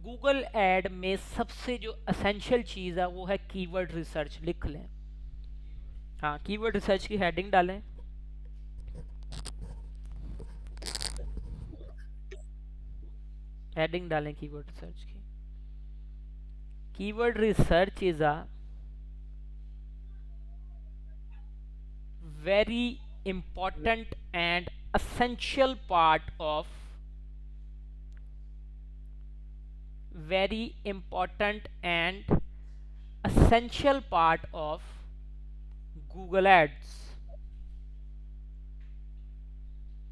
Google add में सबसे जो असेंशियल चीज़ है वो है कीवर्ड रिसर्च। लिख लें। हाँ, कीवर्ड रिसर्च की हेडिंग डालें। हेडिंग डालें कीवर्ड रिसर्च की। Keyword research is a very important and essential part of very important and essential part of Google Ads।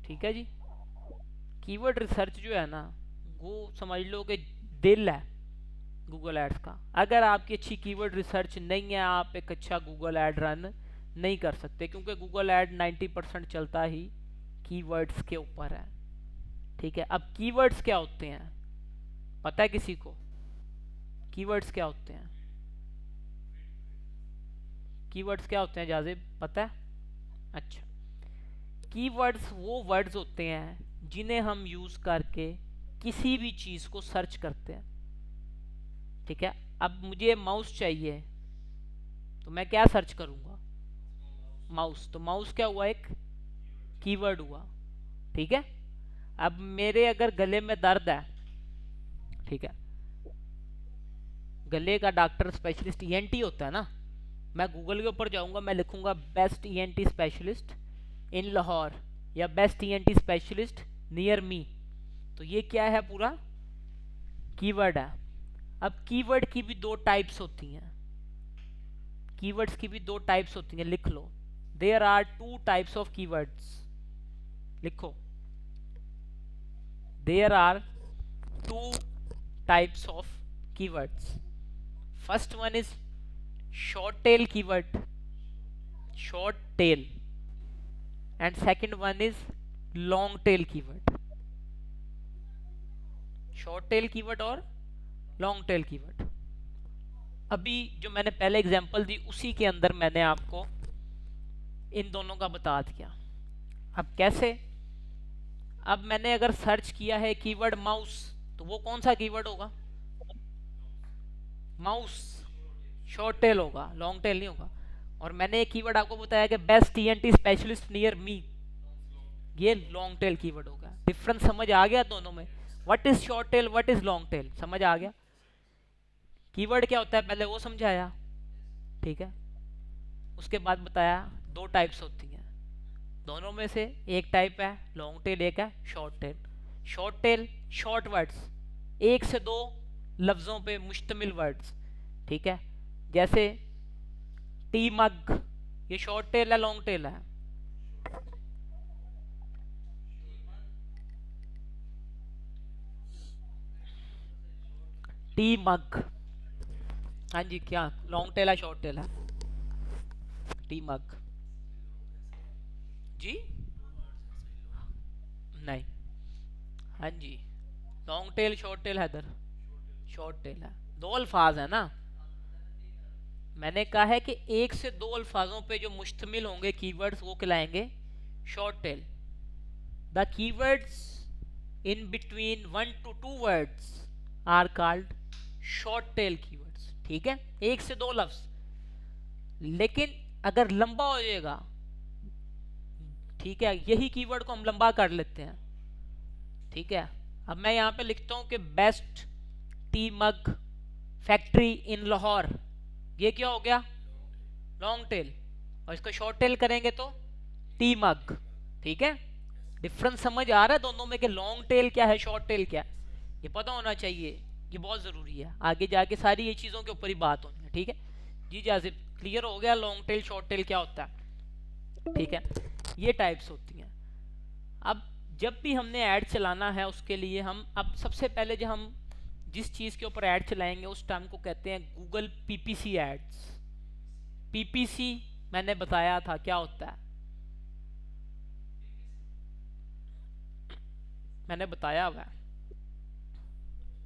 ठीक है जी। कीवर्ड रिसर्च जो है ना, वो समझ लो कि दिल है गूगल एड्स का। अगर आपकी अच्छी कीवर्ड रिसर्च नहीं है, आप एक अच्छा गूगल ऐड रन नहीं कर सकते, क्योंकि गूगल ऐड 90% चलता ही कीवर्ड्स के ऊपर है। ठीक है, अब कीवर्ड्स क्या होते हैं पता है किसी को? कीवर्ड्स क्या होते हैं? कीवर्ड्स क्या होते हैं जाजिब, पता है? अच्छा, कीवर्ड्स वो वर्ड्स होते हैं जिन्हें हम यूज़ करके किसी भी चीज़ को सर्च करते हैं। ठीक है, अब मुझे माउस चाहिए तो मैं क्या सर्च करूँगा? माउस। तो माउस क्या हुआ? एक कीवर्ड हुआ। ठीक है, अब मेरे अगर गले में दर्द है, ठीक है, गले का डॉक्टर स्पेशलिस्ट ईएनटी होता है ना, मैं गूगल के ऊपर जाऊंगा, मैं लिखूंगा best ENT specialist in Lahore या best ENT specialist near me. तो ये क्या है? पूरा कीवर्ड है। अब कीवर्ड की भी दो टाइप्स होती हैं। कीवर्ड्स की भी दो टाइप्स होती हैं, लिख लो। There are two types of keywords. लिखो, there are two types of keywords. First one is short tail keyword, short tail, and second one is long tail keyword। short tail keyword और long tail keyword। अभी जो मैंने पहले example दी उसी के अंदर मैंने आपको इन दोनों का बता दिया। अब कैसे? अब मैंने अगर सर्च किया है कीवर्ड माउस, तो वो कौन सा कीवर्ड होगा? माउस। शॉर्ट टेल होगा, लॉन्ग टेल नहीं होगा। और मैंने एक कीवर्ड आपको बताया कि बेस्ट टीएनटी स्पेशलिस्ट नियर मी, ये लॉन्ग टेल कीवर्ड होगा। डिफरेंस समझ आ गया दोनों में? What is short tail, what is long tail, समझ आ गया? कीवर्ड क्या होता है पहले वो समझाया, ठीक है। उसके बाद बताया दो टाइप्स होती हैं, दोनों में से एक टाइप है लॉन्ग टेल, एक है short tell. Short tell short words, एक से दो लफ्ज़ों पे मुश्तमिल वर्ड्स। ठीक है, जैसे टी मग, ये शॉर्ट टेल है लॉन्ग टेल है? टी मग, हाँ जी, क्या लॉन्ग टेल है शॉर्ट टेल है? टी मग जी, नहीं, हाँ जी, लॉन्ग टेल शॉर्ट टेल हैदर, शॉर्ट टेल है। दो अल्फाज है ना, मैंने कहा है कि एक से दो अल्फाजों पे जो मुश्तमिल होंगे कीवर्ड्स वो कहलाएंगे short tail. The keywords in between 1 to 2 words are called short tail keywords. ठीक है, एक से दो लफ्ज, लेकिन अगर लंबा हो जाएगा, ठीक है, यही कीवर्ड को हम लंबा कर लेते हैं। ठीक है, अब मैं यहाँ पे लिखता हूँ कि best T mug factory in Lahore, ये क्या हो गया? Long tail. और इसको शॉर्ट टेल करेंगे तो टी मग। ठीक है, डिफरेंस समझ आ रहा है दोनों में कि लॉन्ग टेल क्या है, शॉर्ट टेल क्या है? ये पता होना चाहिए, ये बहुत ज़रूरी है, आगे जाके सारी ये चीज़ों के ऊपर ही बात होनी है। ठीक है जी जाजिब, क्लियर हो गया लॉन्ग टेल शॉर्ट टेल क्या होता है? ठीक है, ये टाइप्स होती हैं। अब जब भी हमने ऐड चलाना है उसके लिए हम, अब सबसे पहले जब हम जिस चीज़ के ऊपर ऐड चलाएंगे उस टाइम को कहते हैं गूगल पीपीसी एड्स। पीपीसी मैंने बताया था क्या होता है, मैंने बताया हुआ है,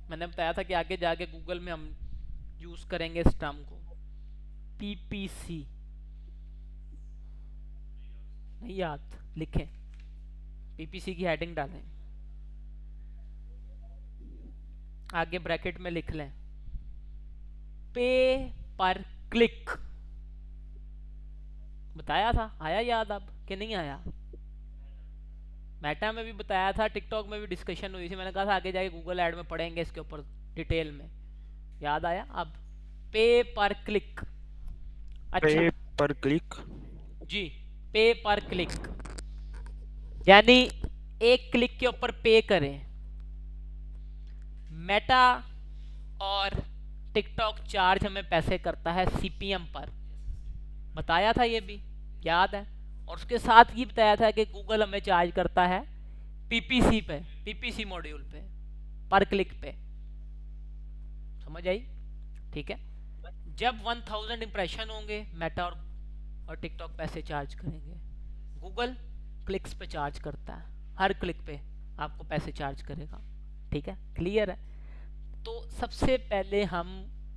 मैंने बताया था कि आगे जाके गूगल में हम यूज़ करेंगे इस टर्म को। पीपीसी नहीं याद, लिखें, पीपीसी की हेडिंग डालें। आगे ब्रैकेट में लिख लें पे पर क्लिक। बताया था, आया याद अब कि नहीं आया? मेटा में भी बताया था, टिकटॉक में भी डिस्कशन हुई थी, मैंने कहा था आगे जाके गूगल ऐड में पढ़ेंगे इसके ऊपर डिटेल में। याद आया अब? पे पर क्लिक। अच्छा पे पर क्लिक। जी, पे पर क्लिक यानी एक क्लिक के ऊपर पे करें। मेटा और टिकटॉक चार्ज हमें पैसे करता है सीपीएम पर, बताया था ये भी, याद है? और उसके साथ ही बताया था कि गूगल हमें चार्ज करता है पीपीसी पे, पीपीसी मॉड्यूल पे, पर क्लिक पे। समझ आई? ठीक है। जब 1000 इंप्रेशन होंगे मेटा और टिकटॉक पैसे चार्ज करेंगे। गूगल क्लिक्स पे चार्ज करता है, हर क्लिक पे आपको पैसे चार्ज करेगा। ठीक है, क्लियर है? तो सबसे पहले हम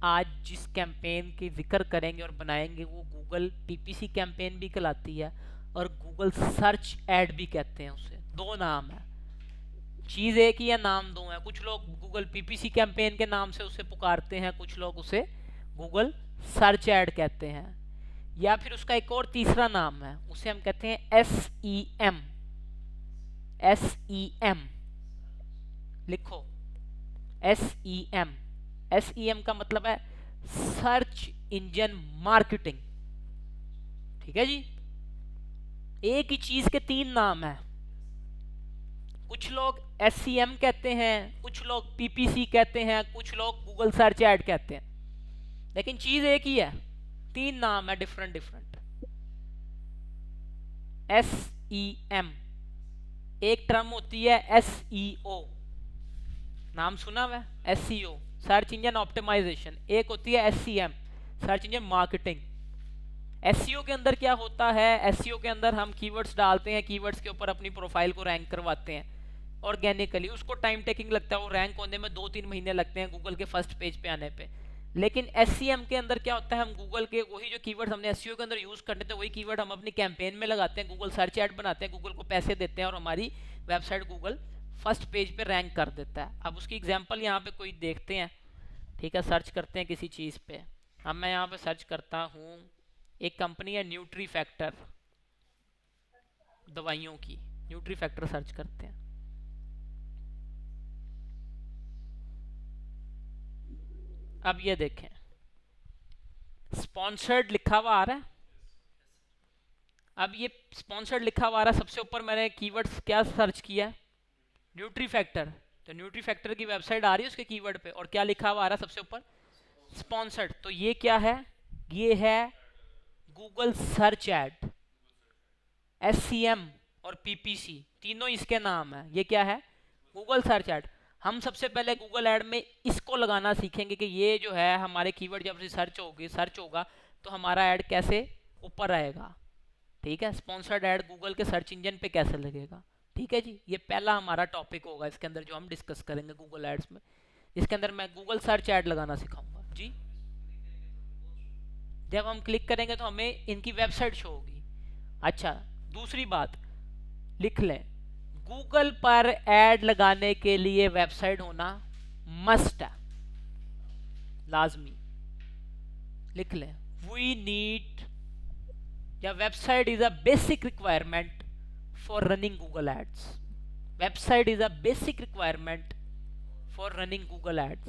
आज जिस कैंपेन की जिक्र करेंगे और बनाएंगे वो गूगल पीपीसी कैंपेन भी कहलाती है और गूगल सर्च ऐड भी कहते हैं उसे। दो नाम है, चीज़ एक ही है, नाम दो है। कुछ लोग गूगल पीपीसी कैंपेन के नाम से उसे पुकारते हैं, कुछ लोग उसे गूगल सर्च ऐड कहते हैं। या फिर उसका एक और तीसरा नाम है, उसे हम कहते हैं S E M. S E M लिखो, S E M. S E M का मतलब है सर्च इंजन मार्केटिंग। ठीक है जी, एक ही चीज के तीन नाम है। कुछ लोग एस सी एम कहते हैं, कुछ लोग पीपीसी कहते हैं, कुछ लोग गूगल सर्च ऐड कहते हैं, लेकिन चीज एक ही है, तीन नाम है different different. S E M, एक टर्म होती है एस ई ओ, नाम सुना हुआ है, S C O search engine optimization. एक होती है S C M, search engine marketing. SEO के अंदर क्या होता है? एसईओ के अंदर हम कीवर्ड्स डालते हैं, कीवर्ड्स के ऊपर अपनी प्रोफाइल को रैंक करवाते हैं ऑर्गेनिकली। उसको टाइम टेकिंग लगता है, वो रैंक होने में 2-3 महीने लगते हैं गूगल के फर्स्ट पेज पे आने पे। लेकिन एससीएम के अंदर क्या होता है, हम गूगल के वही जो कीवर्ड हमने एसईओ के अंदर यूज करते थे वही कीवर्ड हम अपनी कैंपेन में लगाते हैं, गूगल सर्च ऐड बनाते हैं, गूगल को पैसे देते हैं और हमारी वेबसाइट गूगल फर्स्ट पेज पे रैंक कर देता है। अब उसकी एग्जाम्पल यहाँ पे कोई देखते हैं। ठीक है, सर्च करते हैं किसी चीज़ पे। अब मैं यहाँ पे सर्च करता हूँ, एक कंपनी है न्यूट्री फैक्टर, दवाइयों की, न्यूट्री फैक्टर सर्च करते हैं। अब ये देखें, स्पॉन्सर्ड लिखा हुआ आ रहा है। अब ये स्पॉन्सर्ड लिखा हुआ आ रहा है, सबसे ऊपर मैंने कीवर्ड्स क्या सर्च किया? Nutri factor. तो न्यूट्री फैक्टर की वेबसाइट आ रही है उसके कीवर्ड पे, और क्या लिखा हुआ आ रहा है सबसे ऊपर? स्पॉन्सर्ड। तो ये क्या है? ये है गूगल सर्च ऐड। एससीएम और पीपीसी तीनों इसके नाम है। ये क्या है? Google search add. हम सबसे पहले गूगल ऐड में इसको लगाना सीखेंगे कि ये जो है हमारे कीवर्ड जब से सर्च होगा तो हमारा ऐड कैसे ऊपर आएगा। ठीक है, स्पॉन्सर्ड ऐड गूगल के सर्च इंजन पे कैसे लगेगा। ठीक है जी, ये पहला हमारा टॉपिक होगा इसके अंदर जो हम डिस्कस करेंगे गूगल एड्स में। इसके अंदर मैं गूगल सर्च ऐड लगाना सिखाऊंगा जी। जब हम क्लिक करेंगे तो हमें इनकी वेबसाइट शो होगी। अच्छा, दूसरी बात लिख लें, गूगल पर ऐड लगाने के लिए वेबसाइट होना मस्ट है, लाजमी। लिख लें, वी नीड, या website is a basic requirement for running Google ads. Website is a basic requirement for running Google ads.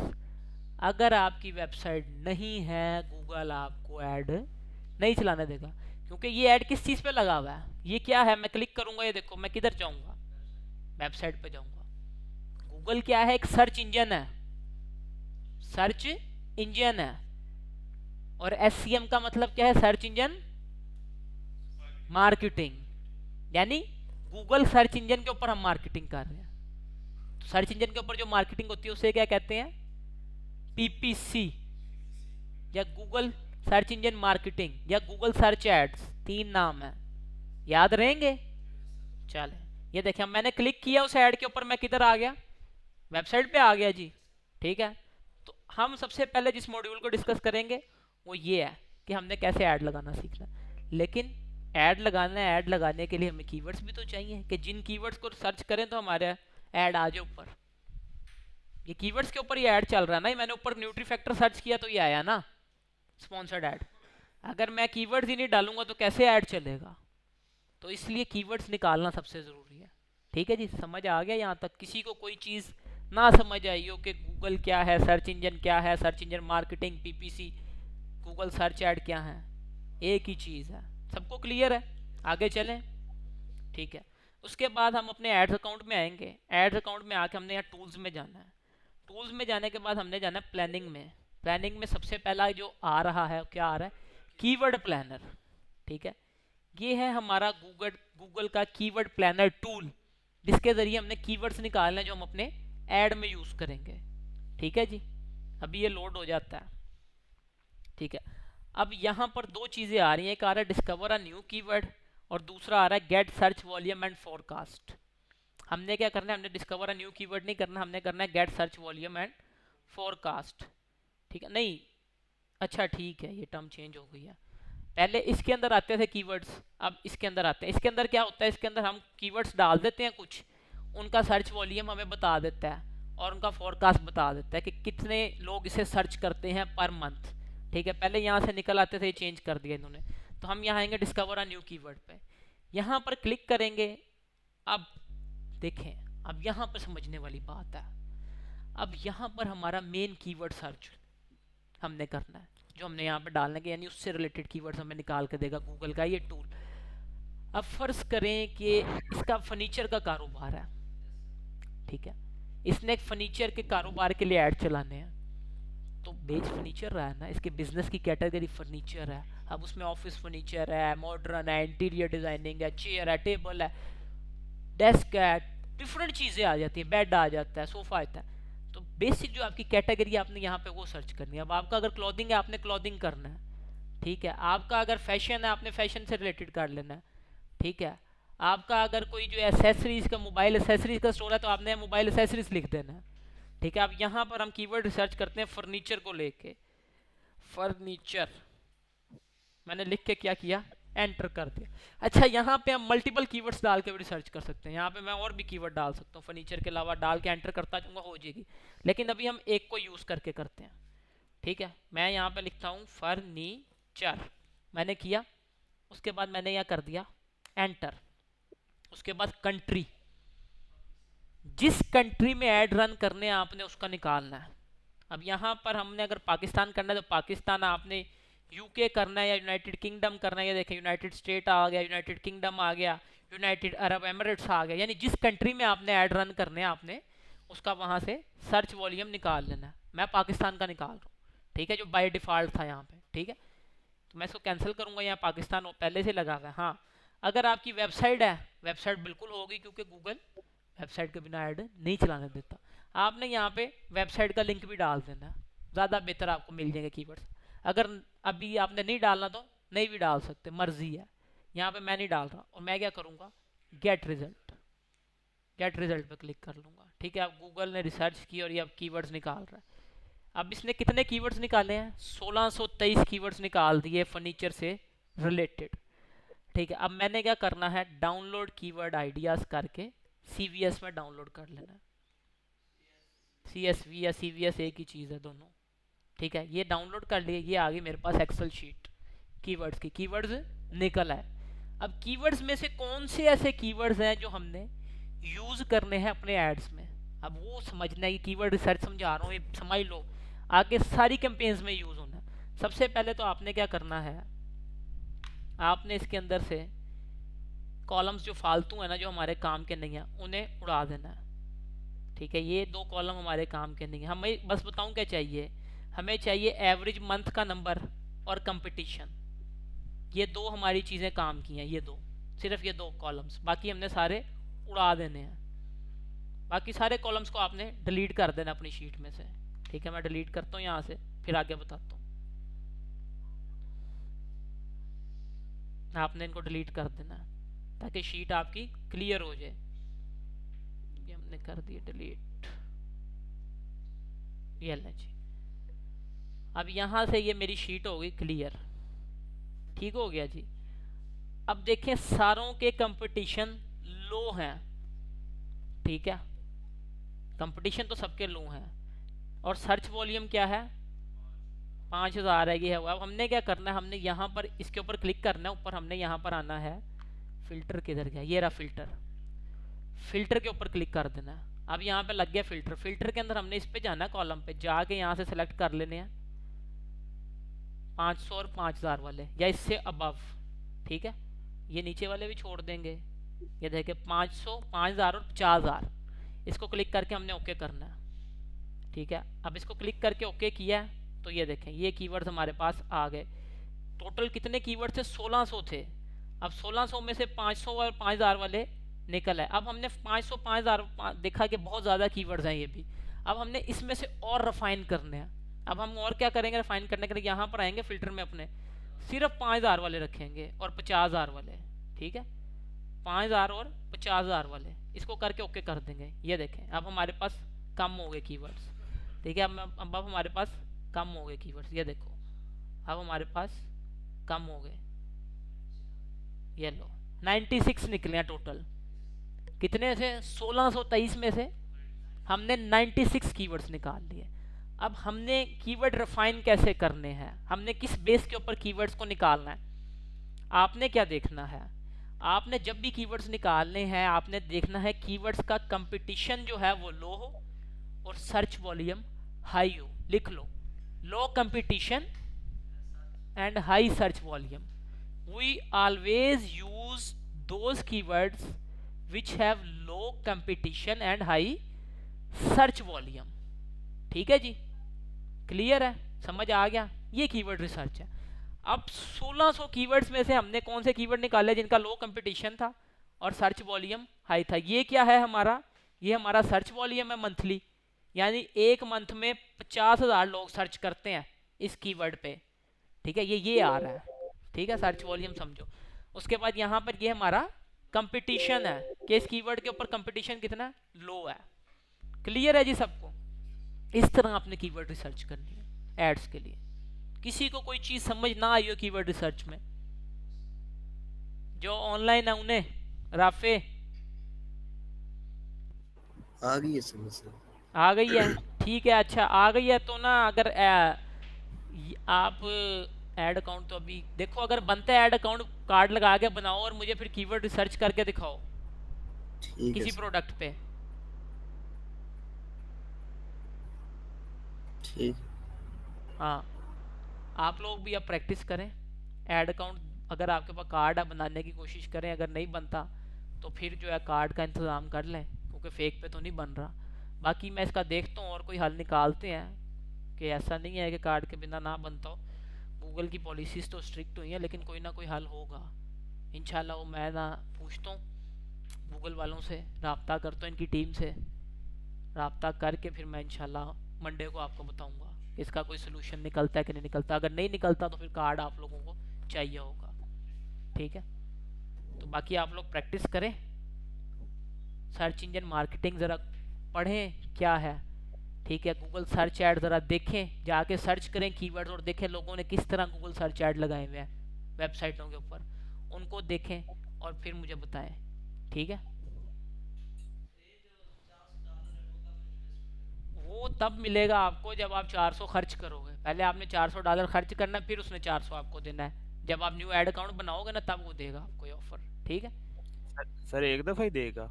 अगर आपकी वेबसाइट नहीं है, गूगल आपको ऐड नहीं चलाने देगा, क्योंकि ये ऐड किस चीज़ पे लगा हुआ है? ये क्या है? मैं क्लिक करूंगा, ये देखो मैं किधर जाऊंगा? वेबसाइट पे जाऊंगा। गूगल क्या है? एक सर्च इंजन है, सर्च इंजन है। और एससीएम का मतलब क्या है? Search engine marketing. यानी गूगल सर्च इंजन के ऊपर हम मार्केटिंग कर रहे हैं। तो सर्च इंजन के ऊपर जो मार्केटिंग होती है उसे क्या कहते हैं? पीपीसी, या गूगल सर्च इंजन मार्केटिंग, या गूगल सर्च एड्स। तीन नाम है, याद रहेंगे? चले, ये देखिए मैंने क्लिक किया उस ऐड के ऊपर, मैं किधर आ गया? वेबसाइट पे आ गया जी। ठीक है, तो हम सबसे पहले जिस मॉड्यूल को डिस्कस करेंगे वो ये है कि हमने कैसे ऐड लगाना सीखना। लेकिन ऐड लगाना है, ऐड लगाने के लिए हमें कीवर्ड्स भी तो चाहिए कि जिन कीवर्ड्स को सर्च करें तो हमारे ऐड आ जाए ऊपर। ये कीवर्ड्स के ऊपर ही ऐड चल रहा है ना, मैंने ऊपर न्यूट्री फैक्टर सर्च किया तो ये आया ना स्पॉन्सर्ड ऐड। अगर मैं कीवर्ड्स ही नहीं डालूंगा तो कैसे ऐड चलेगा? तो इसलिए कीवर्ड्स निकालना सबसे ज़रूरी है। ठीक है जी, समझ आ गया यहाँ तक? किसी को कोई चीज़ ना समझ आई हो कि गूगल क्या है, सर्च इंजन क्या है, search engine marketing, PPC, Google search add क्या है, एक ही चीज़ है, सबको क्लियर है? आगे चलें। ठीक है, उसके बाद हम अपने एड्स अकाउंट में आएंगे। एड्स अकाउंट में आके हमने यहाँ टूल्स में जाना है। टूल्स में जाने के बाद हमने जाना है प्लानिंग में। प्लानिंग में सबसे पहला जो आ रहा है, क्या आ रहा है? Keyword planner. ठीक है, ये है हमारा गूगल का कीवर्ड प्लानर टूल, जिसके ज़रिए हमने कीवर्ड्स निकालने जो हम अपने ऐड में यूज़ करेंगे। ठीक है जी, अभी ये लोड हो जाता है। ठीक है, अब यहाँ पर दो चीज़ें आ रही हैं, एक आ रहा है डिस्कवर अ न्यू कीवर्ड और दूसरा आ रहा है get search volume and forecast. हमने क्या करना है? हमने डिस्कवर अ न्यू कीवर्ड नहीं करना, हमने करना है get search volume and forecast. ठीक है, नहीं अच्छा ठीक है, ये टर्म चेंज हो गई है। पहले इसके अंदर आते थे कीवर्ड्स, अब इसके अंदर आते हैं। इसके अंदर क्या होता है? इसके अंदर हम कीवर्ड्स डाल देते हैं कुछ, उनका सर्च वॉल्यूम हमें बता देता है और उनका फोरकास्ट बता देता है कि कितने लोग इसे सर्च करते हैं पर मंथ। ठीक है, पहले यहाँ से निकल आते थे, ये चेंज कर दिया इन्होंने। तो हम यहाँ आएंगे डिस्कवर अ न्यू कीवर्ड पे, यहाँ पर क्लिक करेंगे। अब देखें, अब यहाँ पर समझने वाली बात है। अब यहाँ पर हमारा मेन कीवर्ड सर्च हमने करना है, जो हमने यहाँ पे डालने के, यानी उससे रिलेटेड कीवर्ड्स हमें निकाल के देगा गूगल का ये टूल। अब फर्ज करें कि इसका फर्नीचर का कारोबार है। ठीक है, इसने एक फर्नीचर के कारोबार के लिए ऐड चलाने हैं, तो बेच फर्नीचर रहा है ना, इसके बिजनेस की कैटेगरी फर्नीचर है। अब उसमें ऑफिस फर्नीचर है, मॉडर्न है, इंटीरियर डिजाइनिंग है, चेयर है, टेबल है, डेस्क है, डिफरेंट चीज़ें आ जाती हैं, बेड आ जाता है, सोफा आता है। तो बेसिक जो आपकी कैटेगरी आपने यहाँ पे वो सर्च करनी है। अब आपका अगर क्लॉथिंग है, आपने क्लॉथिंग करना है। ठीक है, आपका अगर फैशन है, आपने फैशन से रिलेटेड कर लेना है। ठीक है, आपका अगर कोई जो एसेसरीज का, मोबाइल एसेसरीज का स्टोर है, तो आपने मोबाइल एसेसरीज लिख देना है। ठीक है, अब यहाँ पर हम कीवर्ड रिसर्च करते हैं फर्नीचर को लेके। फर्नीचर मैंने लिख के क्या किया? एंटर कर दिया। अच्छा, यहाँ पे हम मल्टीपल कीवर्ड्स डाल के भी रिसर्च कर सकते हैं। यहाँ पे मैं और भी कीवर्ड डाल सकता हूँ, फर्नीचर के अलावा डाल के एंटर करता जाऊँगा, हो जाएगी। लेकिन अभी हम एक को यूज़ करके करते हैं। ठीक है, मैं यहाँ पे लिखता हूँ फर्नीचर, मैंने किया। उसके बाद मैंने यहाँ कर दिया एंटर। उसके बाद कंट्री, जिस कंट्री में ऐड रन करने हैं आपने उसका निकालना है। अब यहाँ पर हमने अगर पाकिस्तान करना है तो पाकिस्तान, आपने यूके करना है या यूनाइटेड किंगडम करना है, या देखें यूनाइटेड स्टेट आ गया, यूनाइटेड किंगडम आ गया, यूनाइटेड अरब एमिरेट्स आ गया। यानी जिस कंट्री में आपने ऐड रन करने हैं आपने उसका वहाँ से सर्च वॉल्यूम निकाल लेना है। मैं पाकिस्तान का निकाल रहा हूँ। ठीक है, जो बाय डिफ़ॉल्ट था यहाँ पे। ठीक है, तो मैं इसको कैंसिल करूँगा, यहाँ पाकिस्तान पहले से लगा हुआ है। हाँ, अगर आपकी वेबसाइट है, वेबसाइट बिल्कुल होगी, क्योंकि गूगल वेबसाइट के बिना ऐड नहीं चलाने देता। आपने यहाँ पे वेबसाइट का लिंक भी डाल देना, ज़्यादा बेहतर आपको मिल जाएंगे कीवर्ड्स। अगर अभी आपने नहीं डालना तो नहीं भी डाल सकते, मर्जी है। यहाँ पे मैं नहीं डाल रहा, और मैं क्या करूँगा? गेट रिजल्ट, गेट रिजल्ट पे क्लिक कर लूँगा। ठीक है, अब गूगल ने रिसर्च की और ये अब कीवर्ड्स निकाल रहा है। अब इसने कितने कीवर्ड्स निकाले हैं? 1623 कीवर्ड्स निकाल दिए फर्नीचर से रिलेटेड। ठीक है, अब मैंने क्या करना है? डाउनलोड कीवर्ड आइडियाज़ करके CVS में डाउनलोड कर लेना है। CSV या CVS एक ही चीज़ है दोनों। ठीक है, ये डाउनलोड कर लिए, ये आ गई मेरे पास एक्सेल शीट कीवर्ड्स की। कीवर्ड्स निकल आए। अब कीवर्ड्स में से कौन से ऐसे कीवर्ड्स हैं जो हमने यूज़ करने हैं अपने एड्स में, अब वो समझना है। कीवर्ड रिसर्च समझा रहा हूँ, ये समझ लो, आगे सारी कैंपेन्स में यूज़ होना है। सबसे पहले तो आपने क्या करना है? आपने इसके अंदर से कॉलम्स जो फालतू है ना, जो हमारे काम के नहीं है, उन्हें उड़ा देना है। ठीक है, ये दो कॉलम हमारे काम के नहीं है। हमें बस बताऊं क्या चाहिए? हमें चाहिए एवरेज मंथ का नंबर और कंपटीशन। ये दो हमारी चीज़ें काम की हैं, ये दो, सिर्फ ये दो कॉलम्स। बाकी हमने सारे उड़ा देने हैं। बाकी सारे कॉलम्स को आपने डिलीट कर देना अपनी शीट में से। ठीक है, मैं डिलीट करता हूँ यहाँ से, फिर आगे बताता हूँ। आपने इनको डिलीट कर देना ताकि शीट आपकी क्लियर हो जाए। ये हमने कर दिया डिलीट, ये ले जी। अब यहाँ से ये मेरी शीट हो गई क्लियर। ठीक हो गया जी। अब देखें, सारों के कंपटीशन लो हैं। ठीक है, कंपटीशन तो सबके लो हैं, और सर्च वॉल्यूम क्या है, 5000 है, ये है। अब हमने क्या करना है, हमने यहाँ पर इसके ऊपर क्लिक करना है, ऊपर हमने यहाँ पर आना है, फिल्टर किधर गया, ये रहा फिल्टर, फिल्टर के ऊपर क्लिक कर देना है। अब यहाँ पे लग गया फिल्टर, फिल्टर के अंदर हमने इस पे जाना है, कॉलम पे जाके यहाँ से सेलेक्ट कर लेने हैं 500 और 5000 वाले या इससे अबव, ठीक है। ये नीचे वाले भी छोड़ देंगे, ये देखे 500, 5000 और 50000, इसको क्लिक करके हमने ओके करना है, ठीक है। अब इसको क्लिक करके ओके किया है तो ये देखें ये कीवर्ड्स हमारे पास आ गए। टोटल कितने कीवर्ड थे, 1600 थे। अब 1600 में से 500 और 5000 वाले निकल आए। अब हमने 500 5000 देखा कि बहुत ज़्यादा कीवर्ड्स हैं ये भी। अब हमने इसमें से और रिफाइन करने हैं। अब हम और क्या करेंगे रिफाइन करने के लिए, यहाँ पर आएंगे फिल्टर में अपने, सिर्फ 5000 वाले रखेंगे और 50000 वाले, ठीक है। 5000 और 50000 वाले, इसको करके ओके कर देंगे। ये देखें अब हमारे पास कम हो गए कीवर्ड्स, ठीक है। अब हमारे पास कम हो गए कीवर्ड्स, ये देखो अब हमारे पास कम हो गए, ये लो 96 निकले हैं टोटल। कितने से, 1623 में से हमने 96 कीवर्ड्स निकाल लिए। अब हमने कीवर्ड रिफाइन कैसे करने हैं, हमने किस बेस के ऊपर कीवर्ड्स को निकालना है, आपने क्या देखना है, आपने जब भी कीवर्ड्स निकालने हैं आपने देखना है कीवर्ड्स का कंपटीशन जो है वो लो हो और सर्च वॉल्यूम हाई हो। लिख लो, low competition and high search volume. We always use those keywords which have low competition and high search volume। ठीक है जी, क्लियर है, समझ आ गया, ये कीवर्ड रिसर्च है। अब 1600 कीवर्ड्स में से हमने कौन से कीवर्ड निकाले जिनका लो कंपटीशन था और सर्च वॉल्यूम हाई था। ये क्या है हमारा, ये हमारा सर्च वॉल्यूम है मंथली, यानी एक मंथ में 50,000 लोग सर्च करते हैं इस कीवर्ड पे, ठीक है। ये आ रहा है, ठीक है, सर्च वॉल्यूम समझो। उसके बाद यहाँ पर ये हमारा कंपटीशन है कि इस कीवर्ड के ऊपर कंपटीशन कितना लो है। क्लियर है जी सबको, इस तरह आपने कीवर्ड रिसर्च करनी है एड्स के लिए। किसी को कोई चीज़ समझ ना आई हो कीवर्ड रिसर्च में, जो ऑनलाइन है उन्हें, राफे आ गई है समझ, आ गई है, ठीक है। अच्छा आ गई है तो ना, अगर आप ऐड अकाउंट तो अभी देखो, अगर बनता है ऐड अकाउंट कार्ड लगा के बनाओ और मुझे फिर कीवर्ड रिसर्च करके दिखाओ किसी प्रोडक्ट पे, ठीक। हाँ। आप लोग भी अब प्रैक्टिस करें, ऐड अकाउंट अगर आपके पास कार्ड है बनाने की कोशिश करें, अगर नहीं बनता तो फिर जो है कार्ड का इंतज़ाम कर लें, क्योंकि फेक पे तो नहीं बन रहा। बाकी मैं इसका देखता हूँ और कोई हल निकालते हैं कि ऐसा नहीं है कि कार्ड के बिना ना बनता हो। गूगल की पॉलिसीज़ तो स्ट्रिक्ट हुई हैं, लेकिन कोई ना कोई हल होगा इंशाल्लाह। वो मैं ना पूछता हूँ गूगल वालों से, रब्ता करता हूँ इनकी टीम से, रब्ता करके फिर मैं इंशाल्लाह मंडे को आपको बताऊँगा इसका कोई सोल्यूशन निकलता है कि नहीं निकलता। अगर नहीं निकलता तो फिर कार्ड आप लोगों को चाहिए होगा, ठीक है। तो बाकी आप लोग प्रैक्टिस करें, सर्च इंजन मार्केटिंग ज़रा पढ़ें क्या है, ठीक है। गूगल सर्च ऐड ज़रा देखें, जाके सर्च करें कीवर्ड्स और देखें लोगों ने किस तरह गूगल सर्च ऐड लगाए हुए हैं वेबसाइटों के ऊपर, उनको देखें और फिर मुझे बताएं, ठीक है। वो तब मिलेगा आपको जब आप 400 खर्च करोगे। पहले आपने $400 खर्च करना है, फिर उसने 400 आपको देना है। जब आप न्यू ऐड अकाउंट बनाओगे ना तब वो देगा आपको ये ऑफर, ठीक है। सर एक दफ़ा ही देगा?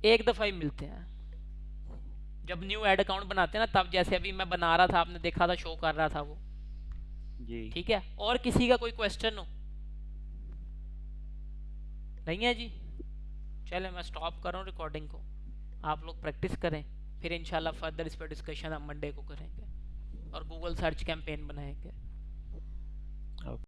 एक दफ़ा ही मिलते हैं जब न्यू ऐड अकाउंट बनाते हैं ना तब। जैसे अभी मैं बना रहा था, आपने देखा था, शो कर रहा था वो जी। ठीक है। और किसी का कोई क्वेश्चन हो? नहीं है जी, चले मैं स्टॉप कर रहा हूँ रिकॉर्डिंग को। आप लोग प्रैक्टिस करें, फिर इंशाल्लाह फर्दर इस पर डिस्कशन हम मंडे को करेंगे और गूगल सर्च कैंपेन बनाएंगे।